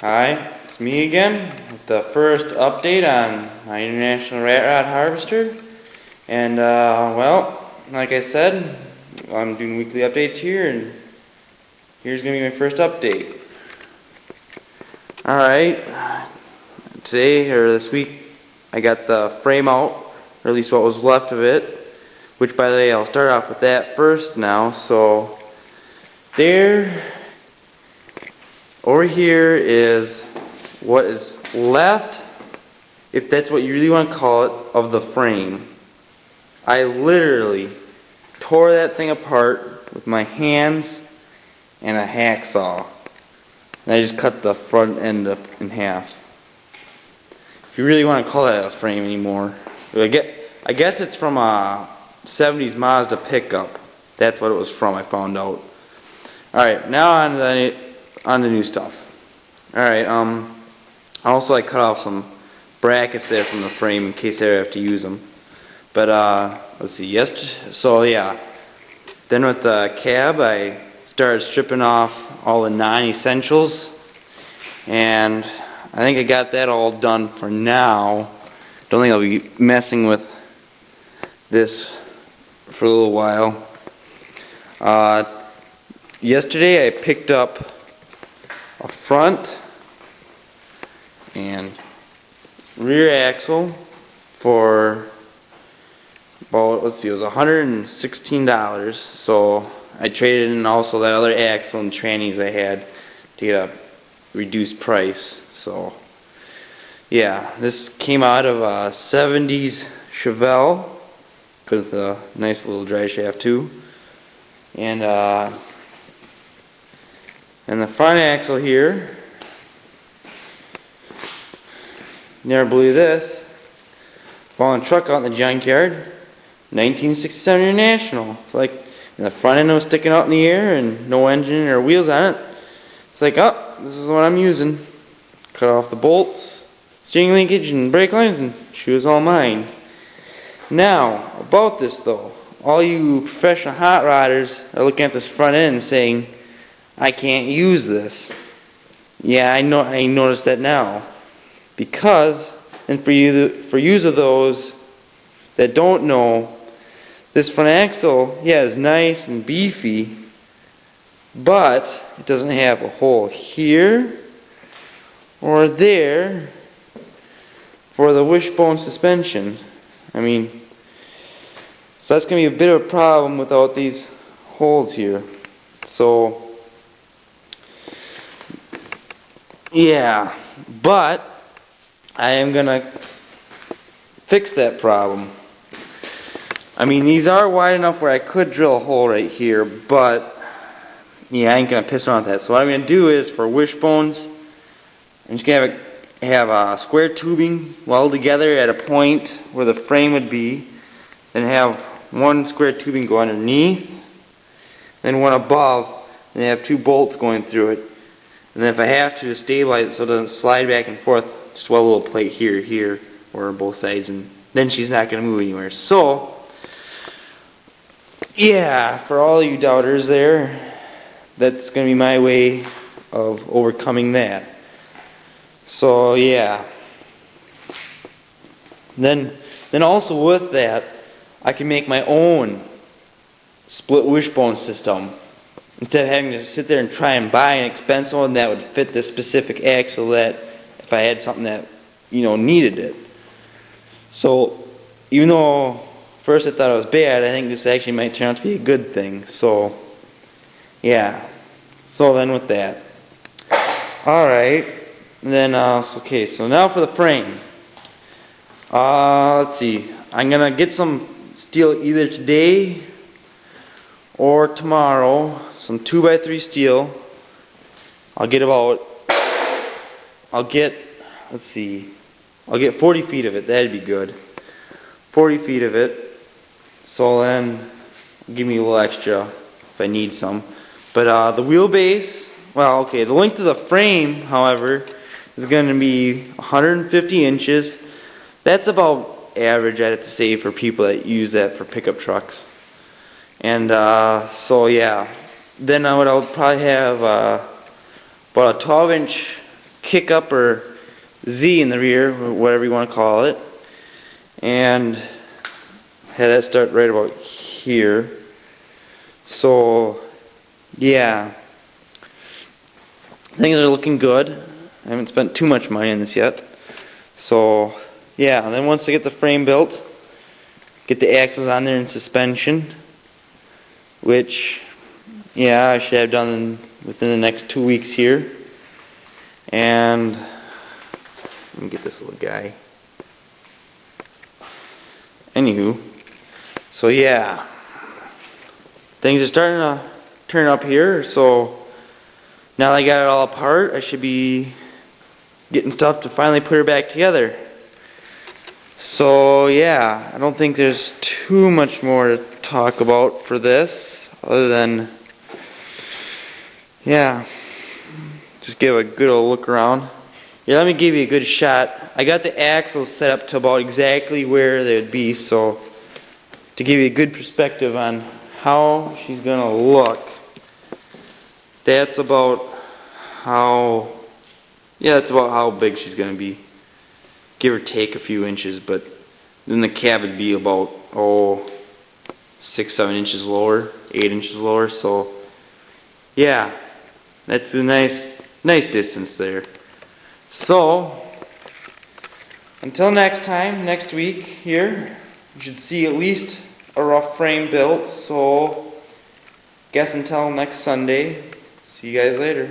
Hi, it's me again with the first update on my International Rat Rod Harvester. And, well, like I said, I'm doing weekly updates here, and here's going to be my first update. Alright, today, or this week, I got the frame out, or at least what was left of it, which, by the way, I'll start off with that first now. So, over here is what is left, if that's what you really want to call it, of the frame. I literally tore that thing apart with my hands and a hacksaw. And I just cut the front end up in half. If you really want to call that a frame anymore. I guess it's from a 70s Mazda pickup. That's what it was from, I found out. Alright, now on the new stuff. Alright, also I cut off some brackets there from the frame in case I ever have to use them. But, let's see, then with the cab I started stripping off all the non-essentials, and I think I got that all done for now. Don't think I'll be messing with this for a little while. Yesterday I picked up a front and rear axle for about, let's see, it was $116. So I traded in also that other axle and trannies I had to get a reduced price. So yeah, this came out of a 70s Chevelle with a nice little dry shaft too. And the front axle here, never believe this, found a truck out in the junkyard, 1967 International. It's like, and the front end was sticking out in the air and no engine or wheels on it. It's like, oh, this is what I'm using. Cut off the bolts, steering linkage, and brake lines, and she was all mine. Now, about this though, all you professional hot rodders are looking at this front end and saying, I can't use this. Yeah, I noticed that now. Because, and for use of those that don't know, this front axle, yeah, is nice and beefy, but it doesn't have a hole here or there for the wishbone suspension. I mean, so that's going to be a bit of a problem without these holes here. So, yeah, but I am going to fix that problem. I mean, these are wide enough where I could drill a hole right here, but yeah, I ain't going to piss around with that. So what I'm going to do is, for wishbones, I'm just going to have a square tubing welded together at a point where the frame would be, then have one square tubing go underneath, then one above, and have two bolts going through it. And then if I have to stabilize it so it doesn't slide back and forth, just weld a little plate here, or on both sides, and then she's not going to move anywhere. So, yeah, for all you doubters there, that's going to be my way of overcoming that. So, yeah. Then also with that, I can make my own split wishbone system. Instead of having to sit there and try and buy an expensive one that would fit this specific axle, that if I had something that, needed it. So, even though first I thought it was bad, I think this actually might turn out to be a good thing. So, yeah. So then with that. Alright. Then, okay, so now for the frame. Let's see. I'm going to get some steel either today or tomorrow. Some 2x3 steel. I'll get 40 feet of it. That'd be good. 40 feet of it. So then, give me a little extra if I need some. But the wheelbase, the length of the frame, however, is going to be 150 inches. That's about average, I'd have to say, for people that use that for pickup trucks. And so yeah, then I'll probably have about a 12-inch kick up or Z in the rear, or whatever you want to call it, and had that start right about here. So yeah, things are looking good. I haven't spent too much money on this yet. So yeah, and then once I get the frame built, get the axles on there and suspension, which yeah, I should have done within the next 2 weeks here. And let me get this little guy. Anywho, so yeah, things are starting to turn up here. So now that I got it all apart, I should be getting stuff to finally put her back together. So yeah, I don't think there's too much more to talk about for this, other than yeah, just give a good old look around. Yeah, let me give you a good shot. I got the axles set up to about exactly where they would be, so to give you a good perspective on how she's gonna look, that's about how big she's gonna be, give or take a few inches. But then the cab would be about 6-7 inches lower, 8 inches lower. So yeah, that's a nice distance there. So until next time, next week here, you should see at least a rough frame built. So guess until next Sunday, see you guys later.